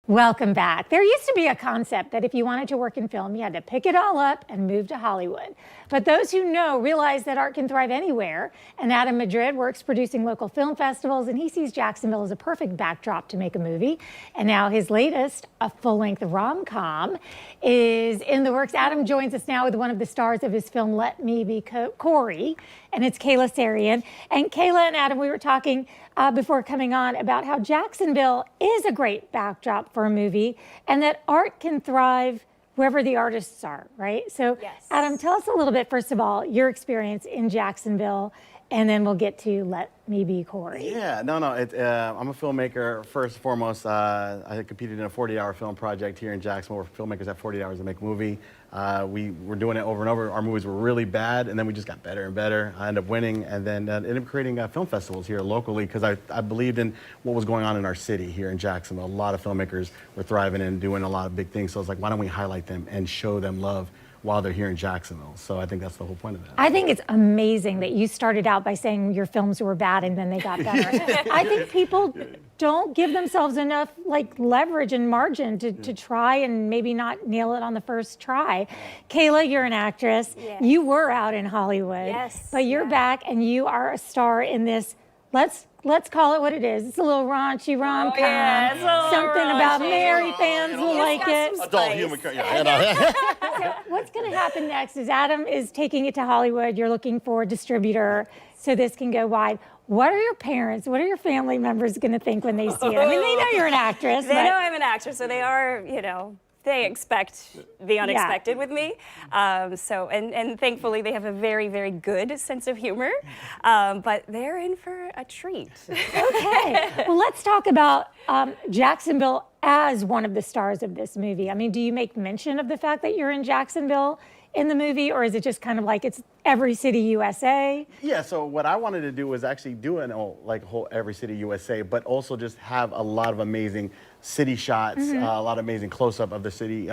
Welcome back. There used to be a concept that if you wanted to work in film, you had to pick it all up and move to Hollywood. But those who know realize that art can thrive anywhere. And Adam Madrid works producing local film festivals, and he sees Jacksonville as a perfect backdrop to make a movie. And now his latest, a full-length rom-com, is in the works. Adam joins us now with one of the stars of his film, Let Me Be Corey, and it's Kayla Sarian. And Kayla and Adam, we were talking before coming on about how Jacksonville is a great backdrop for a movie and that art can thrive wherever the artists are, right? So yes. Adam, tell us a little bit, first of all, your experience in Jacksonville, and then we'll get to Let Me Be Corey. Yeah, no, I'm a filmmaker. First and foremost, I competed in a 40-hour film project here in Jacksonville where filmmakers have 40 hours to make a movie. We were doing it over and over. Our movies were really bad, and then we just got better and better. I ended up winning, and then ended up creating film festivals here locally because I believed in what was going on in our city here in Jacksonville. A lot of filmmakers were thriving and doing a lot of big things, so I was like, why don't we highlight them and show them love while they're here in Jacksonville? So I think that's the whole point of that. I think it's amazing that you started out by saying your films were bad and then they got better. I think people don't give themselves enough leverage and margin to try and maybe not nail it on the first try. Kayla, you're an actress. Yeah. You were out in Hollywood, yes, but you're back and you are a star in this. Let's call it what it is. It's a little raunchy rom-com. Something about Mary fans will like it. Adult humor. Yeah, So what's going to happen next is Adam is taking it to Hollywood. You're looking for a distributor so this can go wide. What are your parents, what are your family members going to think when they see it? I mean, they know you're an actress. They know I'm an actress, so they are, they expect the unexpected with me. And thankfully they have a very, very good sense of humor, but they're in for a treat. Okay, well, let's talk about Jacksonville as one of the stars of this movie. I mean, do you make mention of the fact that you're in Jacksonville in the movie, or is it just kind of like it's every city USA? Yeah, so what I wanted to do was actually do a whole every city USA, but also just have a lot of amazing city shots, a lot of amazing close-up of the city.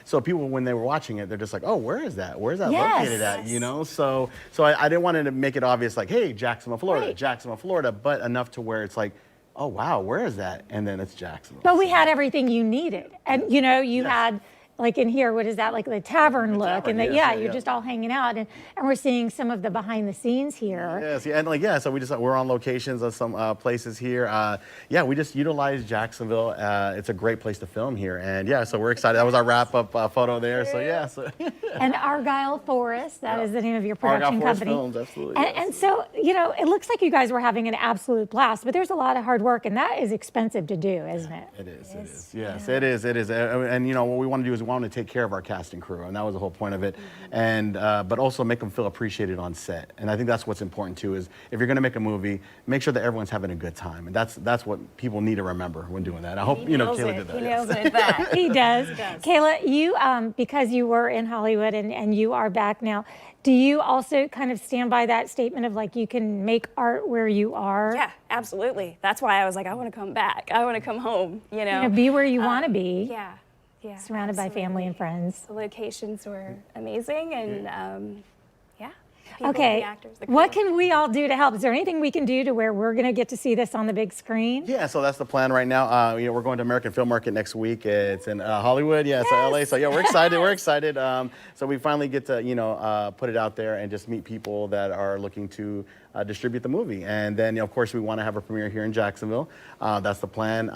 So people, when they were watching it, they're just like, oh, where is that? Where's that located at? You know, so I didn't want to make it obvious like, hey, Jacksonville, Florida, Jacksonville, Florida, but enough to where it's like, oh, wow, where is that? And then it's Jacksonville. But we had everything you needed. And, you had, like in here, what is that, like the tavern look? And you're just all hanging out. And we're seeing some of the behind the scenes here. Yes, and so we're on locations of some places here. We just utilize Jacksonville. It's a great place to film here. And so we're excited. That was our wrap-up photo there. So And Argyle Forest, that is the name of your production company. Films, absolutely. And so, it looks like you guys were having an absolute blast, but there's a lot of hard work, and that is expensive to do, isn't it? It is. Yes, it is. And what we want to do is we want to take care of our cast and crew, and that was the whole point of it. And but also make them feel appreciated on set. And I think that's what's important too, is if you're going to make a movie, make sure that everyone's having a good time. And that's what people need to remember when doing that. I hope Kayla did that. He nails it at that. He does. Kayla, you because you were in Hollywood and you are back now, do you also kind of stand by that statement of like you can make art where you are? Yeah, absolutely. That's why I was like, I want to come back. I want to come home, Be where you want to be. Yeah. Yeah, surrounded by family and friends. The locations were amazing, and people, okay, the actors, the what can we all do to help? Is there anything we can do to where we're going to get to see this on the big screen? Yeah, so that's the plan right now. We're going to American Film Market next week. It's in Hollywood, so LA. So we're excited. We're excited. So we finally get to put it out there and just meet people that are looking to distribute the movie. And then of course we want to have a premiere here in Jacksonville. That's the plan.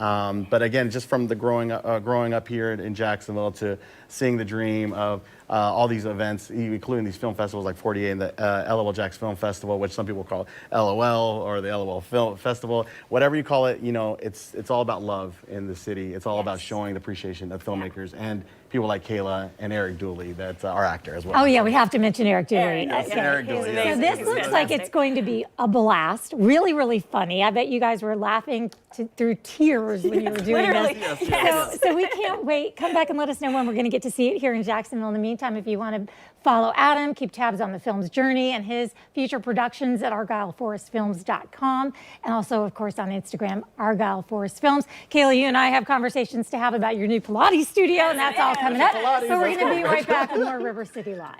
But again, just from the growing up here in Jacksonville to seeing the dream of all these events, including these film festivals like 48 and the LOL Jax Film Festival, which some people call LOL or the LOL Film Festival. Whatever you call it, it's all about love in the city. It's all about showing the appreciation of filmmakers and people like Kayla and Eric Dooley, that's our actor as well. Oh yeah, we have to mention Eric Dooley. Eric Dooley. So this looks like it's going to be a blast. Really, really funny. I bet you guys were laughing through tears when you were doing this. So we can't wait. Come back and let us know when we're going to get to see it here in Jacksonville. In the meantime, if you want to follow Adam, keep tabs on the film's journey and his future productions at argyleforestfilms.com, and also, of course, on Instagram, Argyle Forest Films. Kayla, you and I have conversations to have about your new Pilates studio, and that's all coming up. So we're going to be right back with more River City Live.